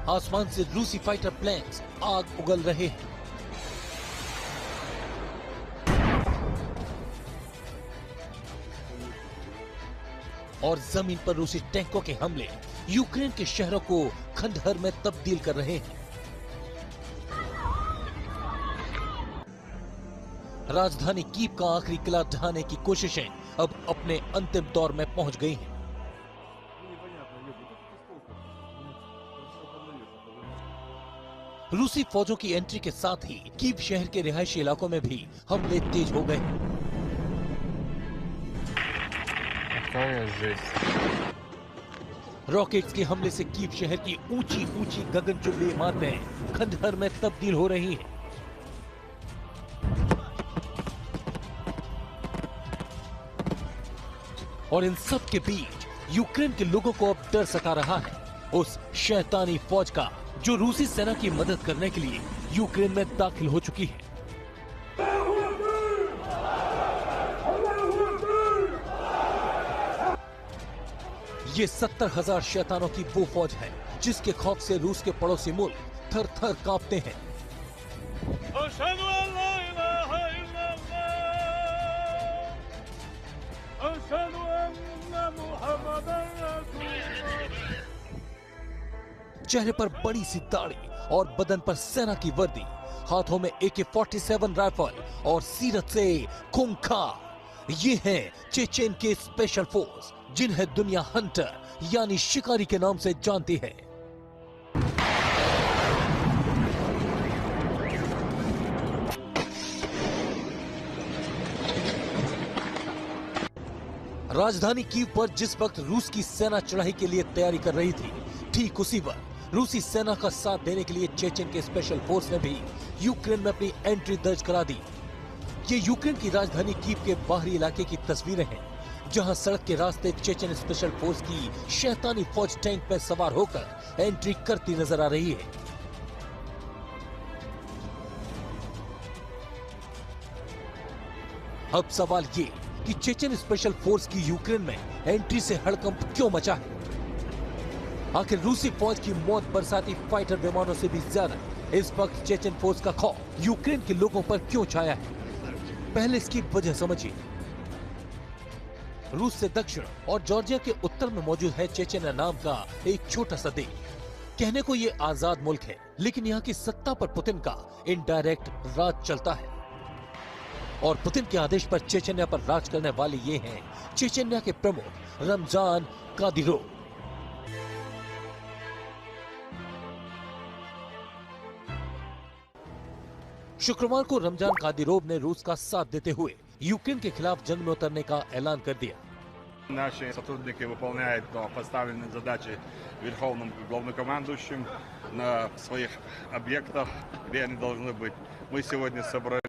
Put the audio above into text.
आसमान से रूसी फाइटर प्लेन्स आग उगल रहे हैं। और जमीन पर रूसी टैंकों के हमले यूक्रेन के शहरों को खंडहर में तब्दील कर रहे हैं। राजधानी कीव का आखिरी किला ढहाने की कोशिशें अब अपने अंतिम दौर में पहुंच गई हैं। रूसी फौजों की एंट्री के साथ ही कीव शहर के रिहायशी इलाकों में भी हमले तेज हो गए हैं। रॉकेट्स के हमले से कीव शहर की ऊंची ऊंची गगनचुंबी इमारतें खंडहर में तब्दील हो रही हैं। और इन सब के बीच यूक्रेन के लोगों को अब डर सता रहा है उस शैतानी फौज का जो रूसी सेना की मदद करने के लिए यूक्रेन में दाखिल हो चुकी है। ये 70,000 शैतानों की वो फौज है जिसके खौफ से रूस के पड़ोसी मुल्क थर थर कांपते हैं। चेहरे पर बड़ी सी दाढ़ी और बदन पर सेना की वर्दी, हाथों में AK-47 राइफल और सीरत से खूंखार, ये हैं चेचेन के स्पेशल फोर्स जिन्हें दुनिया हंटर यानी शिकारी के नाम से जानती है। राजधानी कीव पर जिस वक्त रूस की सेना चढ़ाई के लिए तैयारी कर रही थी, ठीक उसी वक्त रूसी सेना का साथ देने के लिए चेचेन के स्पेशल फोर्स ने भी यूक्रेन में अपनी एंट्री दर्ज करा दी। ये यूक्रेन की राजधानी कीव के बाहरी इलाके की तस्वीरें हैं, जहां सड़क के रास्ते चेचेन स्पेशल फोर्स की शैतानी फौज टैंक में सवार होकर एंट्री करती नजर आ रही है। अब सवाल ये कि चेचेन स्पेशल फोर्स की यूक्रेन में एंट्री से हड़कंप क्यों मचा है? आखिर रूसी फौज की मौत बरसाती फाइटर विमानों से भी ज्यादा इस वक्त चेचेन फोर्स का खौफ यूक्रेन के लोगों पर क्यों छाया है? पहले इसकी वजह समझिए। रूस से दक्षिण और जॉर्जिया के उत्तर में मौजूद है चेचेनिया नाम का एक छोटा सा देश। कहने को ये आजाद मुल्क है, लेकिन यहाँ की सत्ता पर पुतिन का इनडायरेक्ट राज चलता है। और पुतिन के आदेश पर चेचेनिया पर राज करने वाले ये हैं चेचेनिया के प्रमुख रमजान कादिरोव। शुक्रवार को रमजान कादिरोव ने रूस का साथ देते हुए यूक्रेन के खिलाफ जंग में उतरने का ऐलान कर दिया। Наши сотрудники выполняют поставленные задачи верховным главнокомандующим на своих объектах, где они должны быть. Мы сегодня собрали